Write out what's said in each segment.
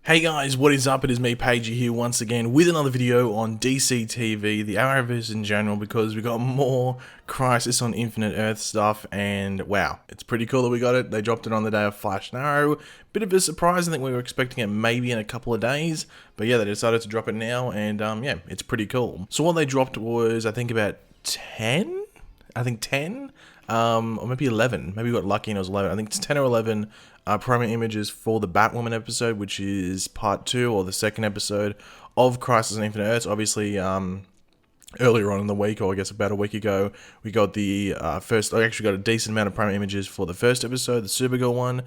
Hey guys, what is up? It is me, Pagey, here once again with another video on DC TV, the Arrowverse in general, because we got more Crisis on Infinite Earth stuff, and wow, it's pretty cool that we got it. They dropped it on the day of Flash and Arrow. Bit of a surprise. I think we were expecting it maybe in a couple of days, but yeah, they decided to drop it now, and yeah, it's pretty cool. So what they dropped was, I think about 10? I think 10? Or maybe 11. Maybe we got lucky and it was 11. I think it's 10 or 11 promo images for the Batwoman episode, which is part 2 or the second episode of Crisis on Infinite Earths. Obviously, earlier on in the week, or I guess about a week ago, we got the first. I actually got a decent amount of promo images for the first episode, the Supergirl one.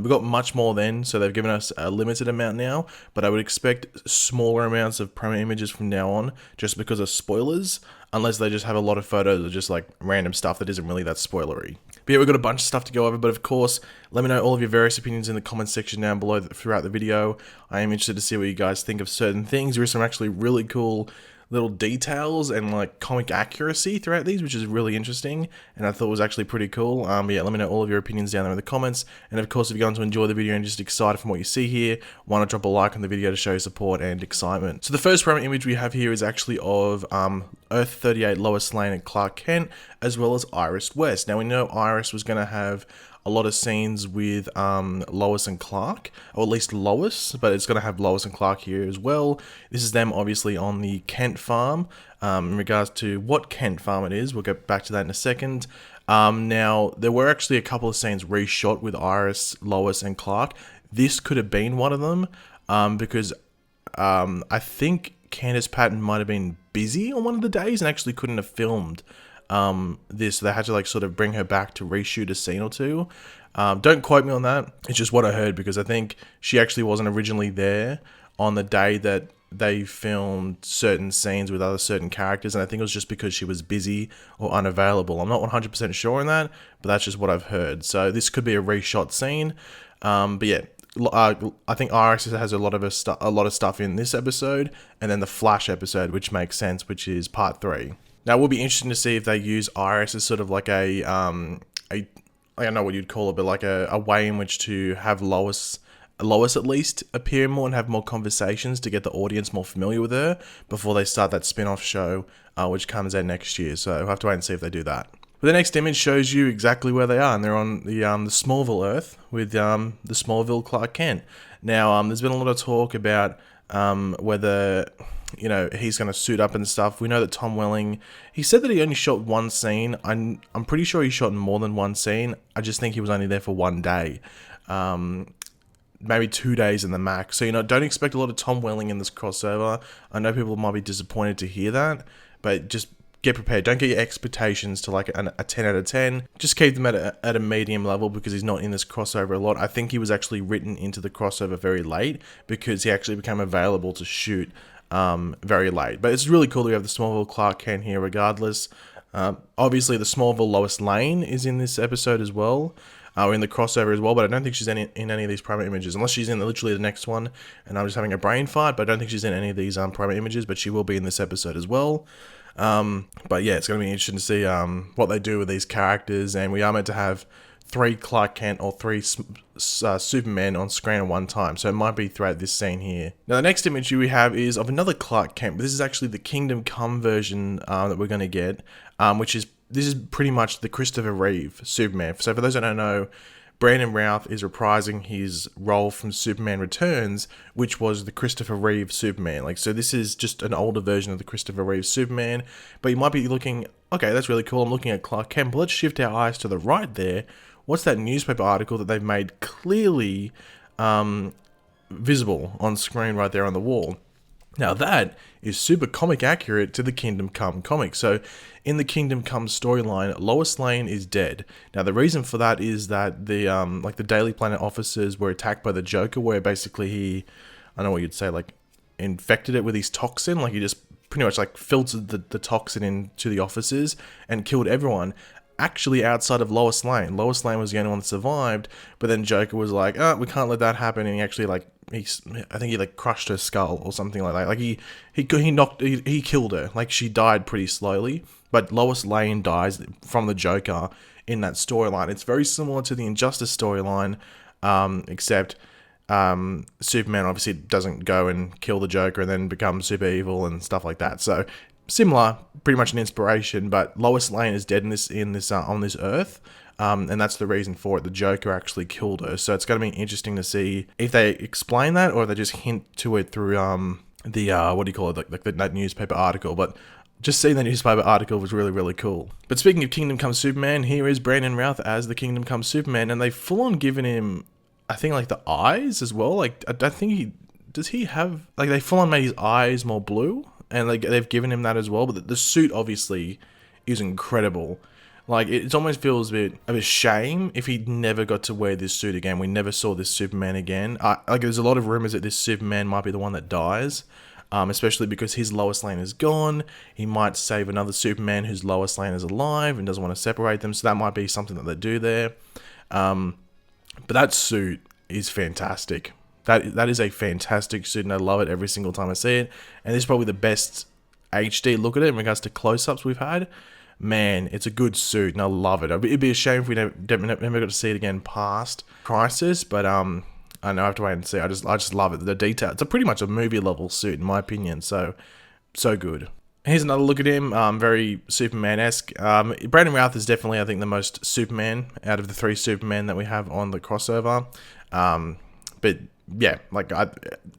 We got much more then, so they've given us a limited amount now. But I would expect smaller amounts of promo images from now on, just because of spoilers. Unless they just have a lot of photos of just like random stuff that isn't really that spoilery. But yeah, we've got a bunch of stuff to go over, but of course, let me know all of your various opinions in the comments section down below throughout the video. I am interested to see what you guys think of certain things. There are some actually really cool little details and like comic accuracy throughout these, which is really interesting, and I thought it was actually pretty cool. But yeah, let me know all of your opinions down there in the comments, and of course, if you're going to enjoy the video and just excited from what you see here, why not drop a like on the video to show your support and excitement. So the first promo image we have here is actually of Earth 38 Lois Lane and Clark Kent, as well as Iris West. Now we know Iris was going to have a lot of scenes with Lois and Clark, or at least Lois, but it's going to have Lois and Clark here as well. This is them obviously on the Kent farm. In regards to what Kent farm it is, we'll get back to that in a second. Now, there were actually a couple of scenes reshot with Iris, Lois, and Clark. This could have been one of them, because I think Candace Patton might have been busy on one of the days and actually couldn't have filmed this. They had to like sort of bring her back to reshoot a scene or two. Don't quote me on that. It's just what I heard, because I think she actually wasn't originally there on the day that they filmed certain scenes with other certain characters, and I think it was just because she was busy or unavailable. I'm not 100% sure on that, but that's just what I've heard. So this could be a reshot scene. But yeah, I think Iris has a lot of stuff in this episode, and then the Flash episode, which makes sense, which is part 3. Now, it will be interesting to see if they use Iris as sort of like I don't know what you'd call it, but like a way in which to have Lois at least appear more and have more conversations to get the audience more familiar with her before they start that spin-off show, which comes out next year. So we'll have to wait and see if they do that. But the next image shows you exactly where they are, and they're on the Smallville Earth with the Smallville Clark Kent. Now, there's been a lot of talk about whether, you know, he's going to suit up and stuff. We know that Tom Welling, he said that he only shot one scene. I'm pretty sure he shot more than one scene. I just think he was only there for one day. Maybe 2 days in the max. So, you know, don't expect a lot of Tom Welling in this crossover. I know people might be disappointed to hear that, but just get prepared. Don't get your expectations to like a 10 out of 10. Just keep them at a medium level, because he's not in this crossover a lot. I think he was actually written into the crossover very late, because he actually became available to shoot very late. But it's really cool that we have the Smallville Clark Kent here regardless. Obviously, the Smallville Lois Lane is in this episode as well. In the crossover as well, but I don't think she's in any of these promo images, unless she's in literally the next one, and I'm just having a brain fart, but I don't think she's in any of these promo images, but she will be in this episode as well. But yeah, it's going to be interesting to see what they do with these characters, and we are meant to have 3 Clark Kent or 3 Supermen on screen at one time, so it might be throughout this scene here. Now, the next image we have is of another Clark Kent, but this is actually the Kingdom Come version that we're going to get, this is pretty much the Christopher Reeve Superman. So for those that don't know, Brandon Routh is reprising his role from Superman Returns, which was the Christopher Reeve Superman. Like, so this is just an older version of the Christopher Reeve Superman. But you might be looking, okay, that's really cool. I'm looking at Clark Kent, but let's shift our eyes to the right there. What's that newspaper article that they've made clearly visible on screen right there on the wall? Now that is super comic accurate to the Kingdom Come comic. So in the Kingdom Come storyline, Lois Lane is dead. Now the reason for that is that the like the Daily Planet officers were attacked by the Joker, where basically he, I don't know what you'd say, like infected it with his toxin. Like he just pretty much like filtered the toxin into the officers and killed everyone. Actually, outside of Lois Lane. Lois Lane was the only one that survived, but then Joker was like, "Oh, we can't let that happen," and he actually I think he like crushed her skull or something like that. Like he killed her. Like she died pretty slowly, but Lois Lane dies from the Joker in that storyline. It's very similar to the Injustice storyline, except Superman obviously doesn't go and kill the Joker and then become super evil and stuff like that. So similar, pretty much an inspiration. But Lois Lane is dead on this Earth. And that's the reason for it. The Joker actually killed her. So it's going to be interesting to see if they explain that or they just hint to it through the what do you call it, like that newspaper article. But just seeing the newspaper article was really, really cool. But speaking of Kingdom Come Superman, here is Brandon Routh as the Kingdom Come Superman, and they've full on given him, I think, like the eyes as well. Like I don't think he have, like, they full on made his eyes more blue, and like they've given him that as well. But the suit obviously is incredible. Like, it almost feels a bit of a shame if he never got to wear this suit again. We never saw this Superman again. Like, there's a lot of rumors that this Superman might be the one that dies, especially because his Lois Lane is gone. He might save another Superman whose Lois Lane is alive and doesn't want to separate them, so that might be something that they do there. But that suit is fantastic. That is a fantastic suit, and I love it every single time I see it. And this is probably the best HD look at it in regards to close-ups we've had. Man, it's a good suit, and I love it. It'd be a shame if we never got to see it again past Crisis, but I know I have to wait and see. I just love it. The detail. It's pretty much a movie level suit in my opinion. So good. Here's another look at him. Very Superman-esque. Brandon Routh is definitely, I think, the most Superman out of the three Superman that we have on the crossover. But yeah, like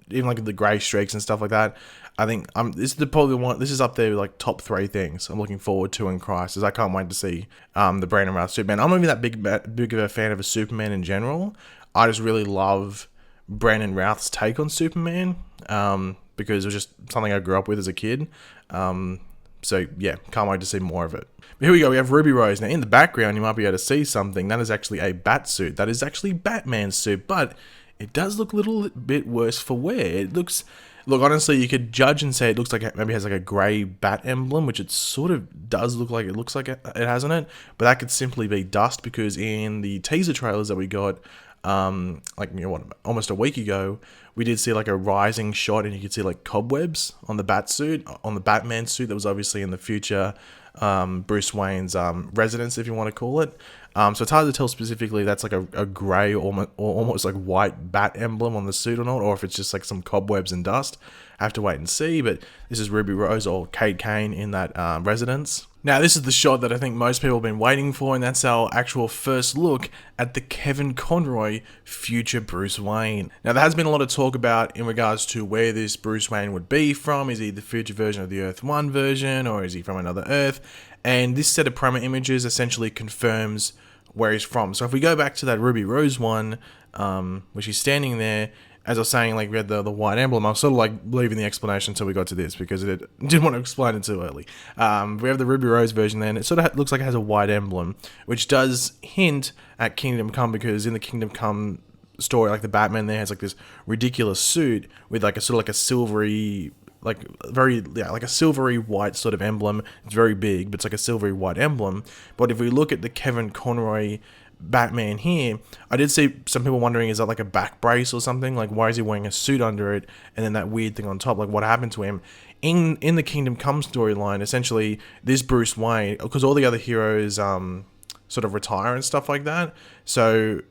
even like the grey streaks and stuff like that. I think this is probably one. This is up there with like top three things I'm looking forward to in Crisis. I can't wait to see the Brandon Routh Superman. I'm not even that big of a fan of a Superman in general. I just really love Brandon Routh's take on Superman because it was just something I grew up with as a kid. So yeah, can't wait to see more of it. But here we go. We have Ruby Rose. Now in the background, you might be able to see something. That is actually a bat suit. That is actually Batman's suit, but it does look a little bit worse for wear. It looks. Look, honestly, you could judge and say it looks like it maybe has like a grey bat emblem, which it sort of does look like it looks like it has on it. But that could simply be dust because in the teaser trailers that we got, almost a week ago, we did see like a rising shot and you could see like cobwebs on the bat suit, on the Batman suit that was obviously in the future Bruce Wayne's residence, if you want to call it. So it's hard to tell specifically that's like a grey or almost like white bat emblem on the suit or not, or if it's just like some cobwebs and dust. I have to wait and see, but this is Ruby Rose or Kate Kane in that residence. Now this is the shot that I think most people have been waiting for, and that's our actual first look at the Kevin Conroy future Bruce Wayne. Now there has been a lot of talk about in regards to where this Bruce Wayne would be from. Is he the future version of the Earth 1 version, or is he from another Earth? And this set of promo images essentially confirms where he's from. So if we go back to that Ruby Rose one, where she's standing there, as I was saying, like we had the white emblem, I was sort of like leaving the explanation until we got to this because it didn't want to explain it too early. We have the Ruby Rose version then. It sort of looks like it has a white emblem, which does hint at Kingdom Come because in the Kingdom Come story, like the Batman there has like this ridiculous suit with like a sort of like a silvery, like a silvery white sort of emblem. It's very big, but it's like a silvery white emblem. But if we look at the Kevin Conroy Batman here, I did see some people wondering, is that like a back brace or something? Like, why is he wearing a suit under it and then that weird thing on top? Like, what happened to him? In the Kingdom Come storyline, essentially, this Bruce Wayne, because all the other heroes sort of retire and stuff like that. So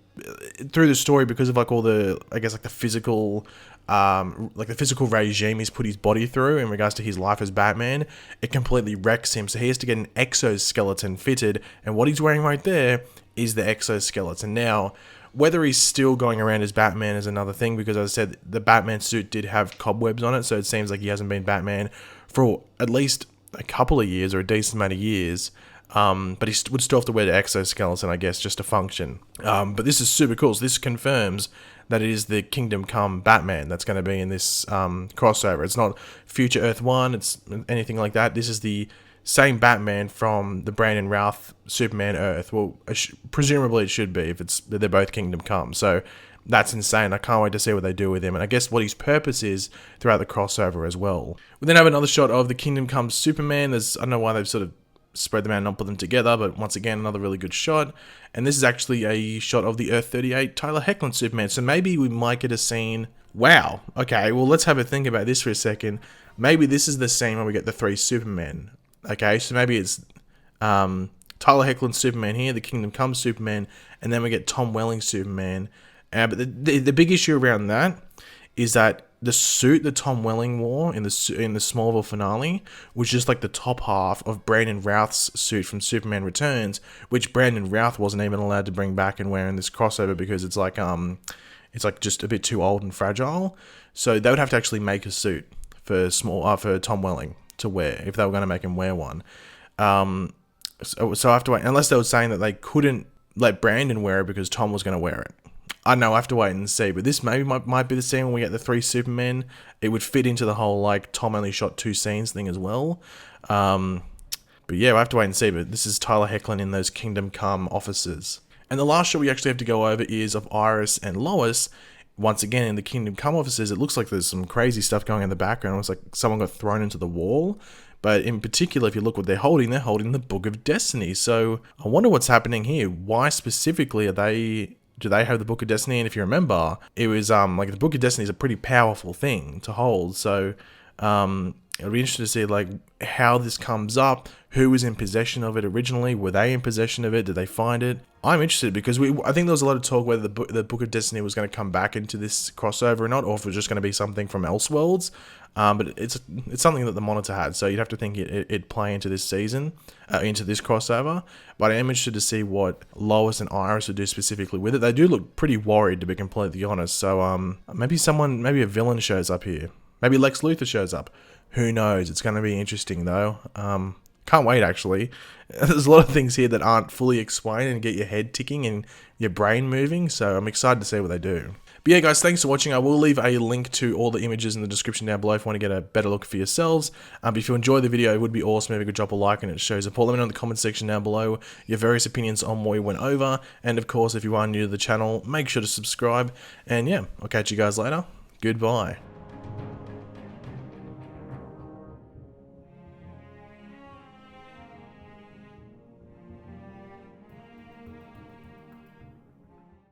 through the story, because of like all the, I guess like the physical regime he's put his body through in regards to his life as Batman, it completely wrecks him. So he has to get an exoskeleton fitted, and what he's wearing right there is the exoskeleton. Now, whether he's still going around as Batman is another thing, because as I said, the Batman suit did have cobwebs on it, so it seems like he hasn't been Batman for at least a couple of years or a decent amount of years. But he would still have to wear the exoskeleton, I guess, just to function. But this is super cool. So this confirms that it is the Kingdom Come Batman that's going to be in this crossover. It's not future Earth 1, it's anything like that. This is the same Batman from the Brandon Routh Superman Earth. Well, presumably it should be if they're both Kingdom Come. So that's insane. I can't wait to see what they do with him, and I guess what his purpose is throughout the crossover as well. We then have another shot of the Kingdom Come Superman. I don't know why they've sort of spread them out and not put them together, but once again, another really good shot. And this is actually a shot of the Earth 38 Tyler Hoechlin Superman. So maybe we might get a scene. Wow. Okay, well, let's have a think about this for a second. Maybe this is the scene where we get the three Supermen. Okay, so maybe it's Tyler Hoechlin Superman here, the Kingdom Come Superman, and then we get Tom Welling Superman, But the big issue around that is that the suit that Tom Welling wore in the Smallville finale was just like the top half of Brandon Routh's suit from Superman Returns, which Brandon Routh wasn't even allowed to bring back and wear in this crossover because it's like just a bit too old and fragile. So they would have to actually make a suit for Tom Welling to wear if they were going to make him wear one. So I have to wait, unless they were saying that they couldn't let Brandon wear it because Tom was going to wear it. I don't know, I have to wait and see, but this maybe might be the scene when we get the 3 Supermen. It would fit into the whole, like, Tom only shot 2 scenes thing as well. But yeah, we'll have to wait and see, but this is Tyler Hoechlin in those Kingdom Come offices. And the last shot we actually have to go over is of Iris and Lois. Once again, in the Kingdom Come offices, it looks like there's some crazy stuff going in the background. It looks like someone got thrown into the wall. But in particular, if you look what they're holding the Book of Destiny. So I wonder what's happening here. Why specifically do they have the Book of Destiny? And if you remember, it was like the Book of Destiny is a pretty powerful thing to hold. So it'll be interesting to see like how this comes up. Who was in possession of it originally? Were they in possession of it? Did they find it? I'm interested because I think there was a lot of talk whether the Book of Destiny was going to come back into this crossover or not, or if it was just going to be something from Elseworlds. But it's something that the Monitor had, so you'd have to think it'd play into this season, into this crossover. But I am interested to see what Lois and Iris would do specifically with it. They do look pretty worried, to be completely honest. So maybe a villain shows up here. Maybe Lex Luthor shows up. Who knows? It's going to be interesting though. Can't wait, actually. There's a lot of things here that aren't fully explained and get your head ticking and your brain moving, so I'm excited to see what they do. But yeah, guys, thanks for watching. I will leave a link to all the images in the description down below if you want to get a better look for yourselves. But if you enjoyed the video, it would be awesome if you could drop a like and it shows support. Let me know in the comment section down below your various opinions on what we went over. And of course, if you are new to the channel, make sure to subscribe. And yeah, I'll catch you guys later. Goodbye.